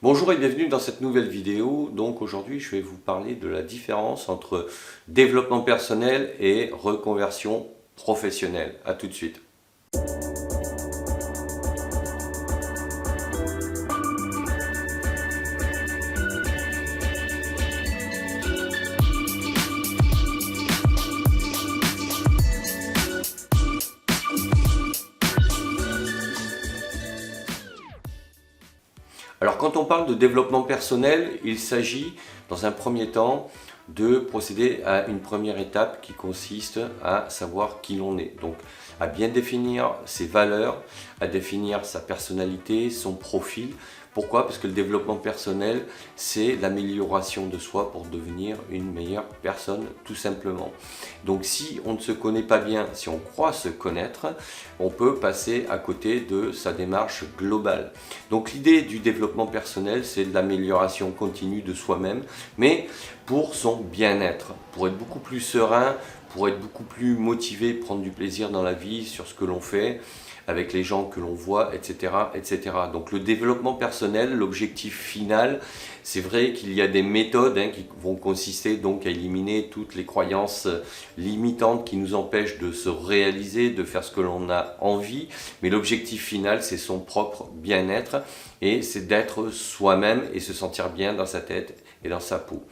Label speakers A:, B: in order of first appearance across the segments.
A: Bonjour et bienvenue dans cette nouvelle vidéo. Donc aujourd'hui je vais vous parler de la différence entre développement personnel et reconversion professionnelle. A tout de suite. Alors quand on parle de développement personnel, il s'agit dans un premier temps de procéder à une première étape qui consiste à savoir qui l'on est. Donc à bien définir ses valeurs, à définir sa personnalité, son profil. Pourquoi? Parce que le développement personnel, c'est l'amélioration de soi pour devenir une meilleure personne, tout simplement. Donc si on ne se connaît pas bien, si on croit se connaître, on peut passer à côté de sa démarche globale. Donc l'idée du développement personnel, c'est l'amélioration continue de soi-même, mais pour son bien-être, pour être beaucoup plus serein, pour être beaucoup plus motivé, prendre du plaisir dans la vie, sur ce que l'on fait, avec les gens que l'on voit, etc., etc. Donc le développement personnel, l'objectif final, c'est vrai qu'il y a des méthodes qui vont consister donc à éliminer toutes les croyances limitantes qui nous empêchent de se réaliser, de faire ce que l'on a envie, mais l'objectif final, c'est son propre bien-être et c'est d'être soi-même et se sentir bien dans sa tête et dans sa peau.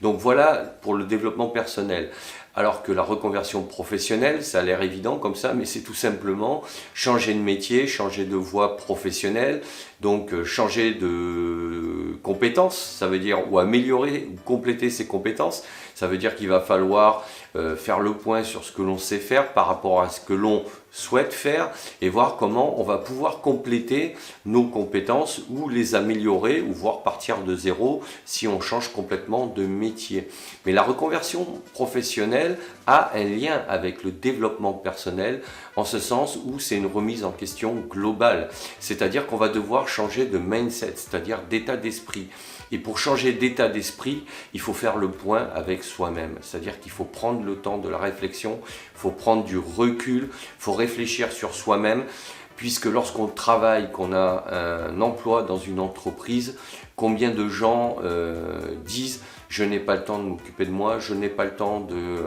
A: Donc voilà pour le développement personnel. Alors que la reconversion professionnelle, ça a l'air évident comme ça, mais c'est tout simplement changer de métier, changer de voie professionnelle, donc changer de compétences, ça veut dire, ou améliorer, ou compléter ses compétences. Ça veut dire qu'il va falloir faire le point sur ce que l'on sait faire par rapport à ce que l'on souhaite faire et voir comment on va pouvoir compléter nos compétences ou les améliorer ou voir partir de zéro si on change complètement de métier. Mais la reconversion professionnelle a un lien avec le développement personnel en ce sens où c'est une remise en question globale. C'est-à-dire qu'on va devoir changer de mindset, c'est-à-dire d'état d'esprit. Et pour changer d'état d'esprit, il faut faire le point avec soi-même. C'est-à-dire qu'il faut prendre le temps de la réflexion, il faut prendre du recul, il faut réfléchir sur soi-même, puisque lorsqu'on travaille, qu'on a un emploi dans une entreprise, combien de gens disent « je n'ai pas le temps de m'occuper de moi, je n'ai pas le temps de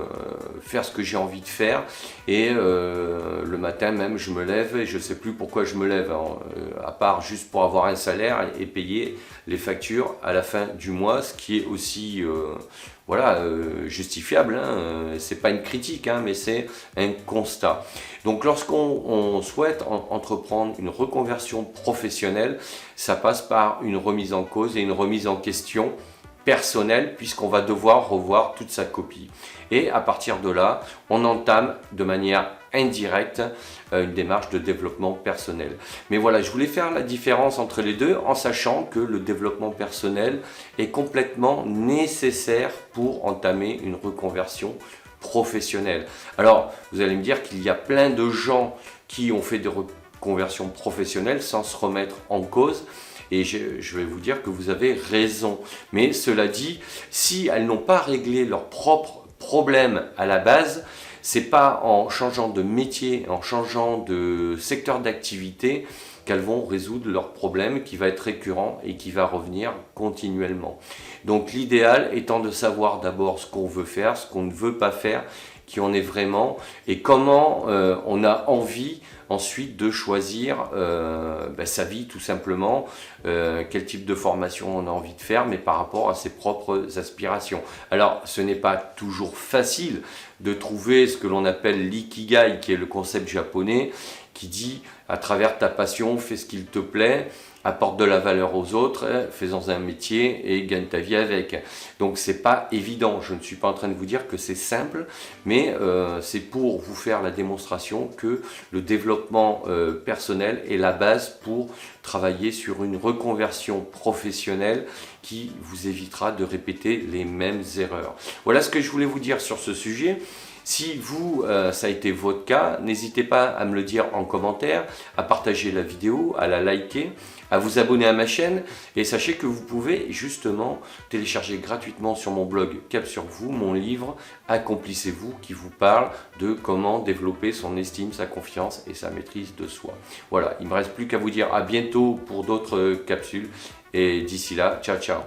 A: faire ce que j'ai envie de faire » et le matin même je me lève et je ne sais plus pourquoi je me lève, à part juste pour avoir un salaire et payer les factures à la fin du mois, ce qui est aussi justifiable, c'est pas une critique, mais c'est un constat. Donc lorsqu'on souhaite entreprendre une reconversion professionnelle, ça passe par une remise en cause et une remise en question personnelle, puisqu'on va devoir revoir toute sa copie. Et à partir de là, on entame de manière indirecte une démarche de développement personnel. Mais voilà, je voulais faire la différence entre les deux en sachant que le développement personnel est complètement nécessaire pour entamer une reconversion professionnelle. Alors, vous allez me dire qu'il y a plein de gens qui ont fait des reconversions professionnelles sans se remettre en cause. Et je vais vous dire que vous avez raison. Mais cela dit, si elles n'ont pas réglé leurs propres problèmes à la base, c'est pas en changeant de métier, en changeant de secteur d'activité qu'elles vont résoudre leurs problèmes qui va être récurrent et qui va revenir continuellement. Donc l'idéal étant de savoir d'abord ce qu'on veut faire, ce qu'on ne veut pas faire, qui on est vraiment et comment on a envie ensuite de choisir sa vie tout simplement, quel type de formation on a envie de faire, mais par rapport à ses propres aspirations. Alors ce n'est pas toujours facile de trouver ce que l'on appelle l'ikigai, qui est le concept japonais, qui dit à travers ta passion, fais ce qu'il te plaît, apporte de la valeur aux autres, fais-en un métier et gagne ta vie avec. Donc c'est pas évident, je ne suis pas en train de vous dire que c'est simple, mais c'est pour vous faire la démonstration que le développement personnel est la base pour travailler sur une reconversion professionnelle qui vous évitera de répéter les mêmes erreurs. Voilà ce que je voulais vous dire sur ce sujet. Si vous, ça a été votre cas, n'hésitez pas à me le dire en commentaire, à partager la vidéo, à la liker, à vous abonner à ma chaîne et sachez que vous pouvez justement télécharger gratuitement sur mon blog Cap sur vous mon livre Accomplissez-vous qui vous parle de comment développer son estime, sa confiance et sa maîtrise de soi. Voilà, il ne me reste plus qu'à vous dire à bientôt pour d'autres capsules Et d'ici là, ciao ciao.